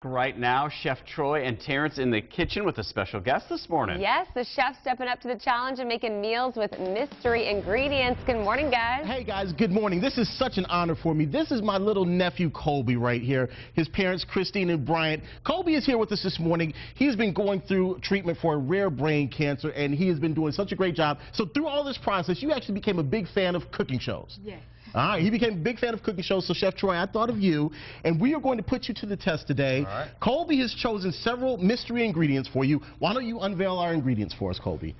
Right now, Chef Troy and Terrence in the kitchen with a special guest this morning. Yes, the chef stepping up to the challenge and making meals with mystery ingredients. Good morning, guys. Hey, guys. Good morning. This is such an honor for me. This is my little nephew, Colby, right here. His parents, Christine and Bryant. Colby is here with us this morning. He's been going through treatment for a rare brain cancer, and he has been doing such a great job. So through all this process, you actually became a big fan of cooking shows. Yes. All right, he became a big fan of cooking shows, so Chef Troy, I thought of you, and we are going to put you to the test today. All right. Colby has chosen several mystery ingredients for you. Why don't you unveil our ingredients for us, Colby?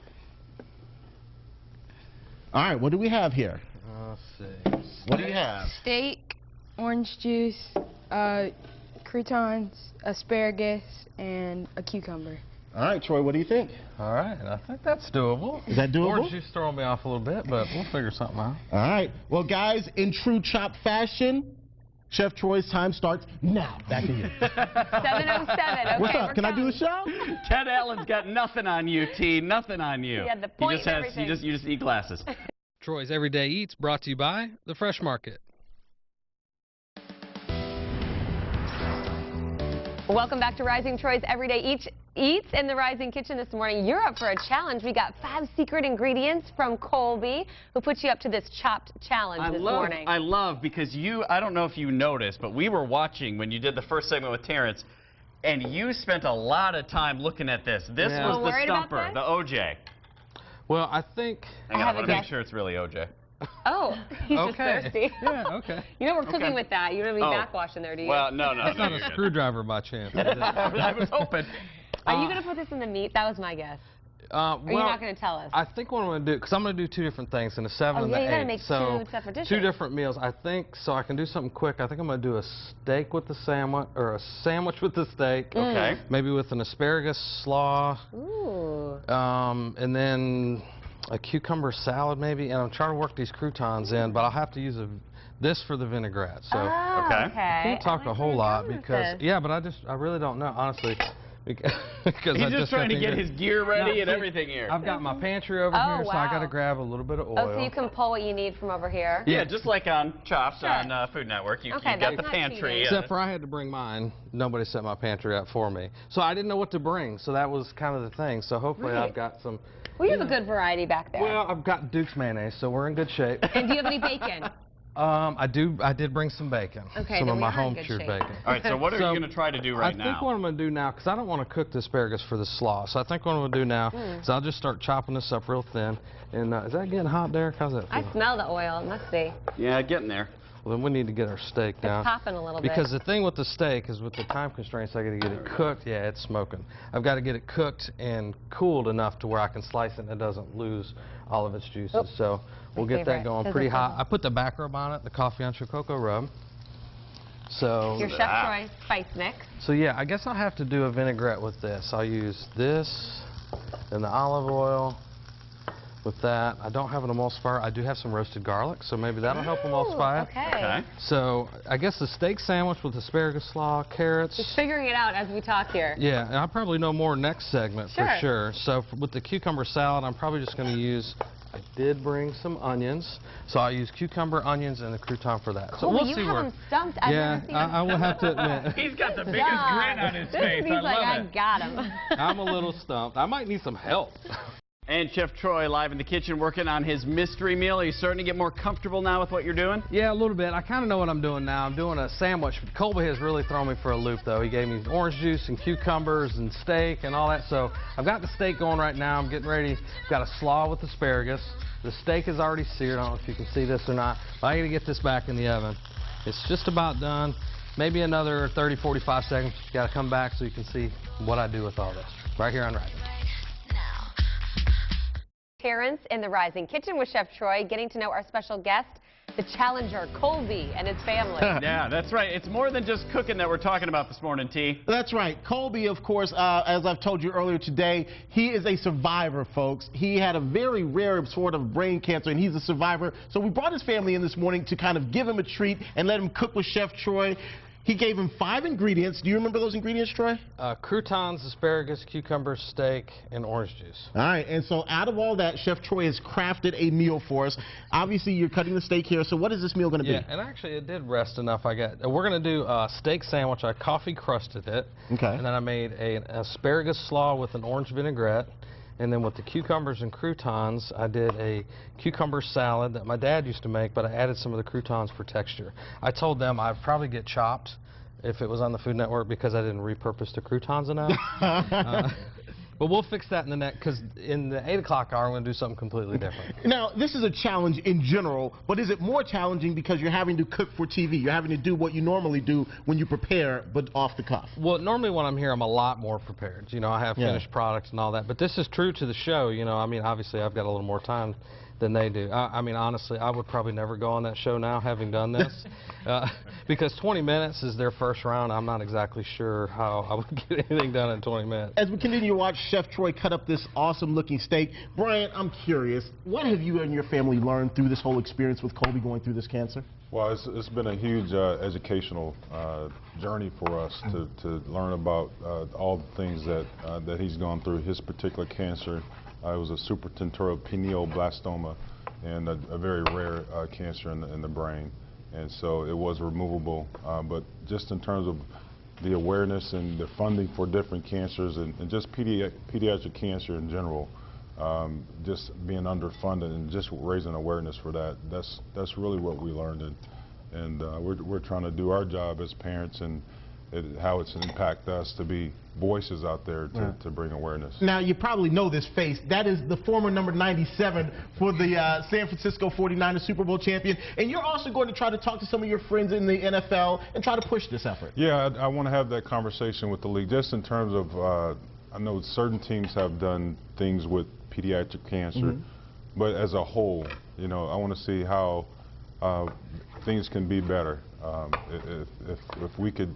All right, what do we have here? Let's see. What do you have? Steak, orange juice, croutons, asparagus, and a cucumber. All right, Troy, what do you think? All right, I think that's doable. Is that doable? Orange juice throwing me off a little bit, but we'll figure something out. All right. Well, guys, in true chop fashion, Chef Troy's time starts now. Back to you. 7:07. Okay, What's up? Can I do the show? Ted Allen's got nothing on you, T. Nothing on you. Yeah, the point you and just everything. you just eat glasses. Troy's Everyday Eats brought to you by The Fresh Market. Welcome back to Rising. Troy's Everyday Eats in the Rising Kitchen this morning. You're up for a challenge. We got 5 secret ingredients from Colby, who put you up to this chopped challenge this morning. I love because I don't know if you noticed, but we were watching when you did the first segment with Terrence, and you spent a lot of time looking at this. This Yeah. was the Worried about stumper, this? the OJ. Well, I think... Hang on, have I a want to make guess. sure it's really OJ. Oh, he's just Okay. thirsty. Yeah, okay. You know we're cooking Okay. with that. You don't have any Oh. backwash in there, do you? Well, no. That's not you're a good. screwdriver by chance. I was hoping. Are you going to put this in the meat? That was my guess. Well, Or are you not going to tell us? I think what I'm going to do, because I'm going to do 2 different things, in the 7 Oh, and yeah, the you 8. gotta make so 2 separate dishes. 2 different meals. I think, so I can do something quick. I think I'm going to do a steak with the sandwich, or a sandwich with the steak. Okay. Maybe with an asparagus slaw. Ooh. And then a cucumber salad maybe, and I'm trying to work these croutons in, but I'll have to use this for the vinaigrette. So Oh, Okay. okay. I can't talk I a like whole where lot you're going with because, this. yeah, but I really don't know, honestly. Because He's just trying to get his gear ready and see, everything here. I've got my pantry over Oh, here, so I got wow. to grab a little bit of oil. Oh, so you can pull what you need from over here? Yeah, just like on Chopped Sure. on Food Network. You Okay, got that's the not pantry. cheating. Except for I had to bring mine. Nobody set my pantry up for me. So I didn't know what to bring, so that was kind of the thing. So hopefully Right. I've got some... We have a good variety back there. Well, I've got Duke's mayonnaise, so we're in good shape. And do you have any bacon? I did bring some bacon. Okay, some then of we my are in home good cured shape. bacon. All right, so what are So, you going to try to do right now? I think what I'm going to do now, because I don't want to cook the asparagus for the slaw, so I think what I'm going to do now is I'll just start chopping this up real thin. And is that getting hot, Derek? How's that I feel? smell the oil. It must be. Yeah, getting there. Well, then we need to get our steak down. It's popping a little bit. Because the thing with the steak is with the time constraints, I got to get it cooked. Yeah, it's smoking. I've got to get it cooked and cooled enough to where I can slice it and it doesn't lose all of its juices. Oop. So we'll get favorite. that going Says pretty it's hot. all. I put the back rub on it, the coffee on cocoa rub. So Your Chef Troy spice mix. So yeah, I guess I'll have to do a vinaigrette with this. I'll use this and the olive oil with that. I don't have an emulsifier. I do have some roasted garlic, so maybe that'll help emulsify it. Okay. Okay. So I guess the steak sandwich with asparagus slaw, carrots. Just figuring it out as we talk here. Yeah, and I'll probably know more next segment for Sure. sure. So with the cucumber salad, I'm probably just going to use, I did bring some onions, so I'll use cucumber, onions, and the crouton for that. So Colby, we'll you see have where. him stumped. I've Yeah, never seen I will have to admit. He's got the biggest Duh. grin on his face. He's I like, love I it. got him. I'm a little stumped. I might need some help. And Chef Troy live in the kitchen working on his mystery meal. Are you starting to get more comfortable now with what you're doing? Yeah, a little bit. I kind of know what I'm doing now. I'm doing a sandwich. Colby has really thrown me for a loop, though. He gave me orange juice and cucumbers and steak and all that. So I've got the steak going right now. I'm getting ready. I've got a slaw with asparagus. The steak is already seared. I don't know if you can see this or not. But I got to get this back in the oven. It's just about done. Maybe another 30, 45 seconds. Got to come back so you can see what I do with all this. Right here on Rising. Terrence in the Rising Kitchen with Chef Troy, getting to know our special guest, the challenger, Colby, and his family. Yeah, that's right. It's more than just cooking that we're talking about this morning, T. That's right. Colby, of course, as I've told you earlier today, he is a survivor, folks. He had a very rare sort of brain cancer, and he's a survivor. So we brought his family in this morning to kind of give him a treat and let him cook with Chef Troy. He gave him 5 ingredients. Do you remember those ingredients, Troy? Croutons, asparagus, cucumbers, steak, and orange juice. All right, and so out of all that, Chef Troy has crafted a meal for us. Obviously, you're cutting the steak here, so what is this meal going to be? Yeah, and actually it did rest enough. We're going to do a steak sandwich. I coffee crusted it. Okay. And then I made an asparagus slaw with an orange vinaigrette. And then with the cucumbers and croutons, I did a cucumber salad that my dad used to make, but I added some of the croutons for texture. I told them I'd probably get chopped if it was on the Food Network because I didn't repurpose the croutons enough. But we'll fix that in the next, because in the 8 o'clock hour, I'm going to do something completely different. Now, this is a challenge in general, but is it more challenging because you're having to cook for TV? You're having to do what you normally do when you prepare, but off the cuff. Well, normally when I'm here, I'm a lot more prepared. You know, I have finished products and all that. But this is true to the show. You know, I mean, obviously, I've got a little more time than they do. I mean, honestly, I would probably never go on that show now, having done this, because 20 minutes is their first round. I'm not exactly sure how I would get anything done in 20 minutes. As we continue to watch Chef Troy cut up this awesome-looking steak, Brian, I'm curious, what have you and your family learned through this whole experience with Colby going through this cancer? Well, it's been a huge educational journey for us to learn about all the things that he's gone through. His particular cancer, it was a supratentorial pineoblastoma, and a very rare cancer in the brain. And so it was removable, but just in terms of the awareness and the funding for different cancers and just pediatric cancer in general, just being underfunded and just raising awareness for that, that's really what we learned. And we're trying to do our job as parents and how it's impacted us to be voices out there to bring awareness. Now, you probably know this face. That is the former number 97 for the San Francisco 49ers Super Bowl champion. And you're also going to try to talk to some of your friends in the NFL and try to push this effort. Yeah, I want to have that conversation with the league, just in terms of, I know certain teams have done things with pediatric cancer, but as a whole, you know, I want to see how things can be better. If we could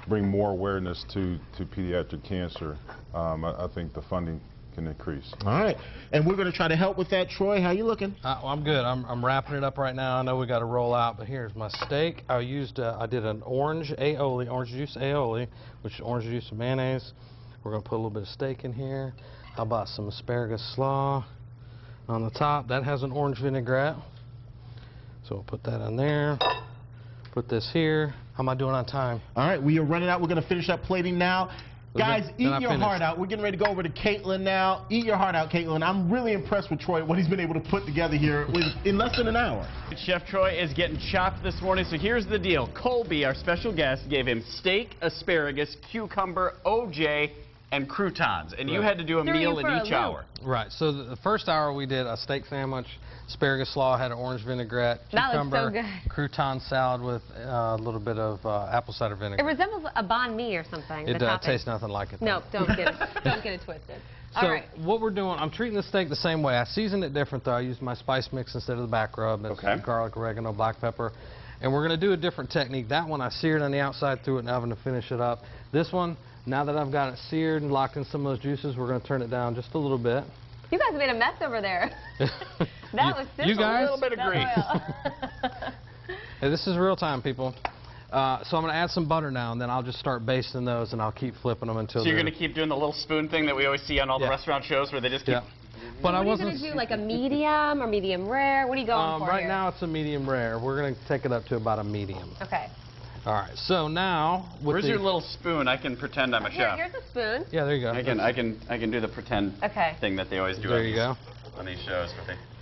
bring more awareness to pediatric cancer, I think the funding can increase. All right, and we're going to try to help with that. Troy, how you looking? Well, I'm good. I'm wrapping it up right now. I know we got to roll out, but here's my steak. I did an orange aioli, orange juice aioli, which is orange juice and mayonnaise. We're going to put a little bit of steak in here. How about some asparagus slaw on the top? That has an orange vinaigrette, so we'll put that on there. Put this here. How am I doing on time? All right, we are running out. We're going to finish up plating now. Guys, eat your heart out. We're getting ready to go over to Caitlin now. Eat your heart out, Caitlin. I'm really impressed with Troy, what he's been able to put together here in less than an hour. Chef Troy is getting chopped this morning, so here's the deal. Colby, our special guest, gave him steak, asparagus, cucumber, OJ, and croutons, and you had to do a meal in each hour. Right, so the first hour we did a steak sandwich, asparagus slaw, had an orange vinaigrette, cucumber, crouton salad with a little bit of apple cider vinegar. It resembles a banh mi or something. It tastes nothing like it. No, don't get it twisted. So all right. What we're doing, I'm treating the steak the same way. I seasoned it different though. I used my spice mix instead of the back rub. That's garlic, oregano, black pepper. And we're going to do a different technique. That one I seared on the outside, threw it in the oven to finish it up. This one, now that I've got it seared and locked in some of those juices, we're going to turn it down just a little bit. You guys made a mess over there. That was simple. You guys? A little bit of grease. Hey, this is real time, people. So I'm going to add some butter now, and then I'll just start basting those, and I'll keep flipping them until. So you're going to keep doing the little spoon thing that we always see on all the restaurant shows, where they just keep. But what are you going to do, like a medium or medium rare? What are you going for right here? now it's a medium rare. We're going to take it up to about a medium. Okay. All right. So now, where's your little spoon? I can pretend I'm a chef. Here's a spoon. Yeah, there you go. I can do the pretend thing that they always do. There you go. On these shows.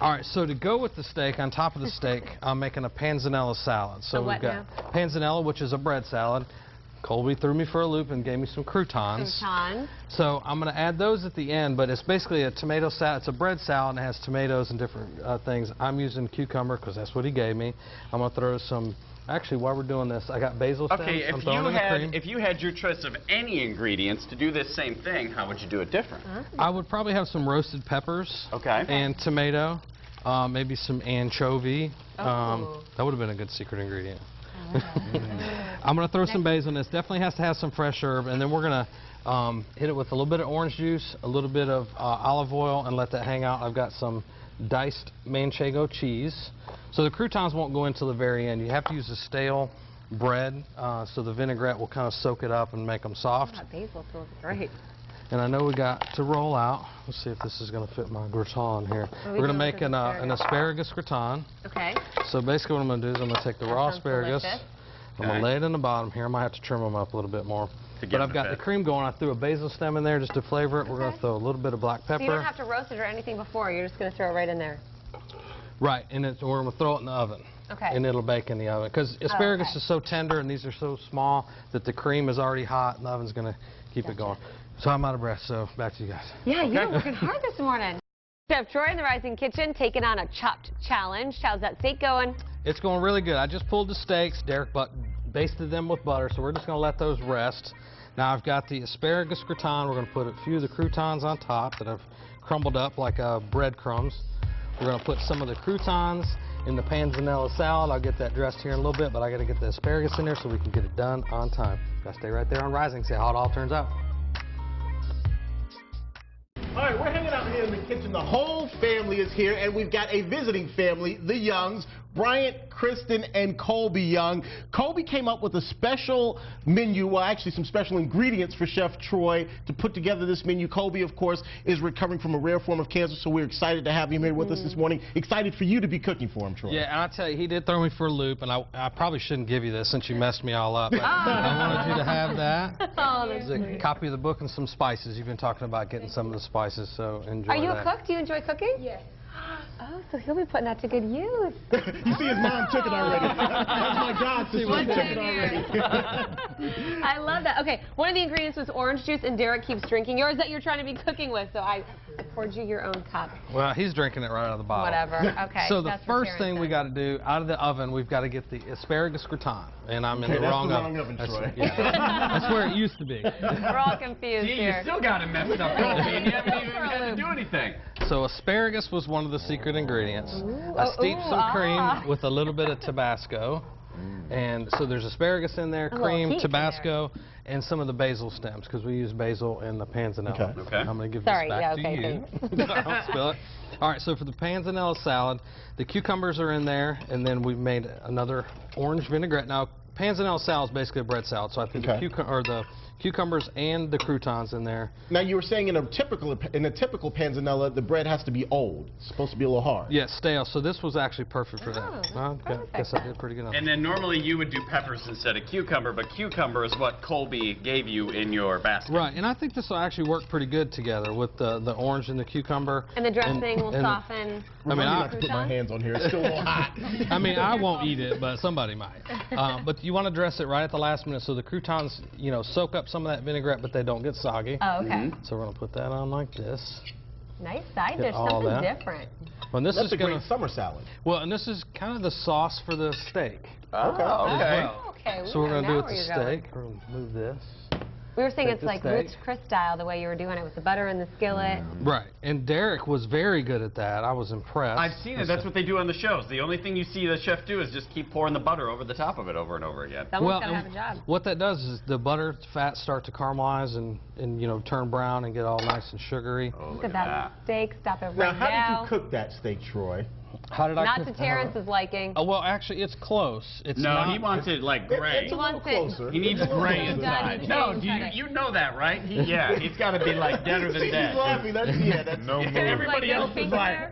All right. So to go with the steak, on top of the steak, I'm making a panzanella salad. So we've got panzanella, which is a bread salad. Colby threw me for a loop and gave me some croutons. So I'm going to add those at the end, but it's basically a tomato salad. It's a bread salad and it has tomatoes and different things. I'm using cucumber because that's what he gave me. I'm going to throw some. Actually, while we're doing this, I got basil stems. Okay, if you had your choice of any ingredients to do this same thing, how would you do it different? I would probably have some roasted peppers. And tomato, maybe some anchovy. That would have been a good secret ingredient. I'm going to throw some basil in this. Definitely has to have some fresh herb, and then we're going to hit it with a little bit of orange juice, a little bit of olive oil, and let that hang out. I've got some diced manchego cheese. So the croutons won't go until the very end. You have to use a stale bread, so the vinaigrette will kind of soak it up and make them soft. That basil smells great. And I know we got to roll out. Let's see if this is going to fit my gratin here. What are We're we going to doing make with an asparagus gratin. Okay. So basically what I'm going to do is I'm going to take the raw sounds asparagus. delicious. I'm going to lay it in the bottom here. I might have to trim them up a little bit more. But I've got the cream going. I threw a basil stem in there just to flavor it. We're going to throw a little bit of black pepper. So you don't have to roast it or anything before. You're just going to throw it right in there. Right, and we're going to throw it in the oven. Okay. And it'll bake in the oven. Because asparagus is so tender and these are so small that the cream is already hot and the oven's going to keep it going. So I'm out of breath, so back to you guys. Yeah, you're working hard this morning. Chef Troy in the Rising Kitchen taking on a chopped challenge. How's that steak going? It's going really good. I just pulled the steaks. Derek basted them with butter, so we're just going to let those rest. Now I've got the asparagus gratin. We're going to put a few of the croutons on top that I've crumbled up like breadcrumbs. We're going to put some of the croutons in the panzanella salad. I'll get that dressed here in a little bit, but I got to get the asparagus in there so we can get it done on time. Got to stay right there on Rising, see how it all turns out. All right, we're hanging out here in the kitchen. The whole family is here, and we've got a visiting family, the Youngs, Bryant, Kristen, and Colby Young. Colby came up with a special menu, well, actually some special ingredients for Chef Troy to put together this menu. Colby, of course, is recovering from a rare form of cancer, so we're excited to have him here with us this morning. Excited for you to be cooking for him, Troy. Yeah, and I'll tell you, he did throw me for a loop, and I probably shouldn't give you this since you messed me all up. I wanted you to have that. Oh, There's a copy of the book and some spices. You've been talking about getting some of the spices, so enjoy that. Are you a cook? Do you enjoy cooking? Yes. Oh, so he'll be putting that to good use. You see his mom took it already. That's my God, sister. She took it already. I love that. Okay, one of the ingredients was orange juice, and Derek keeps drinking yours that you're trying to be cooking with, so I poured you your own cup. Well, he's drinking it right out of the bottle. Whatever. Okay. So the that's what first Terrence thing said. we got to do, out of the oven, we've got to get the asparagus gratin. And I'm in the wrong oven. Troy. That's where it used to be. We're all confused See, here. you still got it messed up, Colby, and you haven't even had to do anything. So asparagus was one of the secret ingredients. Ooh. I steeped Ooh, some cream with a little bit of Tabasco. And so there's asparagus in there, A little heat cream, in Tabasco, and some of the basil stems because we use basil in the panzanella. Okay. Okay. I'm going to give Sorry, this back yeah, okay, to you. Don't spill it. All right, so for the panzanella salad, the cucumbers are in there, and then we've made another orange vinaigrette. Now, panzanella salad is basically a bread salad, so I think the cucumbers and the croutons in there. Now, you were saying in a typical panzanella, the bread has to be old. It's supposed to be a little hard. Yeah, stale. So this was actually perfect for that. Oh, Well, I perfect. guess I did pretty good on that. And then normally you would do peppers instead of cucumber, but cucumber is what Colby gave you in your basket. Right, and I think this will actually work pretty good together with the orange and the cucumber. And the dressing will and- soften. I mean, I have to put my hands on here. It's still a little hot. I mean, I won't eat it, but somebody might. But you want to dress it right at the last minute so the croutons, you know, soak up some of that vinaigrette, but they don't get soggy. Oh, okay. So we're going to put that on like this. Nice side Get dish, all something that. different. Well, and this That's is a going great summer salad. well, and this is kind of the sauce for the steak. Oh, as okay. well. Okay, So we're going to do it with with the steak. We're going to move this. We were saying Take it's the like steak. Rich Chris style, the way you were doing it with the butter and the skillet. Right, and Derek was very good at that. I was impressed. I've seen it. That's what they do on the shows. The only thing you see the chef do is just keep pouring the butter over the top of it over and over again. Someone's got to and have a job. what that does is the butter fats start to caramelize and you know turn brown and get all nice and sugary. Oh, Look at that steak. Stop it right Now, how now. did you cook that steak, Troy? How did I Not cook to Terrence's liking. Oh, well, actually, it's close. It's No, not, he wants it like gray. It's a little closer. He needs It's a little gray closer. inside. No, you know that, right? Yeah, he's got to be like deader than He's dead. laughing. That's No And move. everybody Like else no is pink like,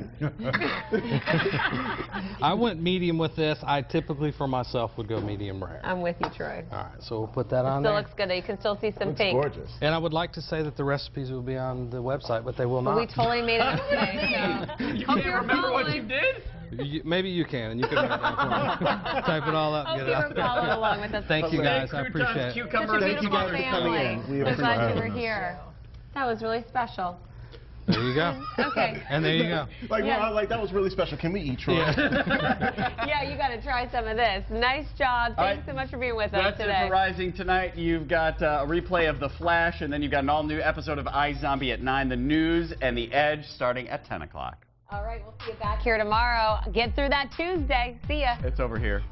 I went medium with this. I typically, for myself, would go medium rare. I'm with you, Troy. All right, so we'll put that on Still there. looks good. You can still see some Looks pink. gorgeous. And I would like to say that the recipes will be on the website, but they will But not. we totally made it today, so you hope can't you're remember what following. you did? Maybe you can, and you can write it down for me. Type it all up, Hope get you it were out. following along with us. Thank you guys, I Croutons, appreciate it. Such a cucumbers, and beautiful guys for coming family. in. We We're appreciate glad you were having us. here. That was really special. There you go. Okay. And there you go. Like, Yeah. well, like that was really special. Can we eat, Troy? Yeah, you got to try some of this. Nice job. All Thanks right. so much for being with So us that's it today. for Rising tonight. You've got a replay of The Flash, and then you've got an all-new episode of iZombie at 9, The News, and The Edge starting at 10 o'clock. All right, we'll see you back here tomorrow. Get through that Tuesday. See ya. It's over here.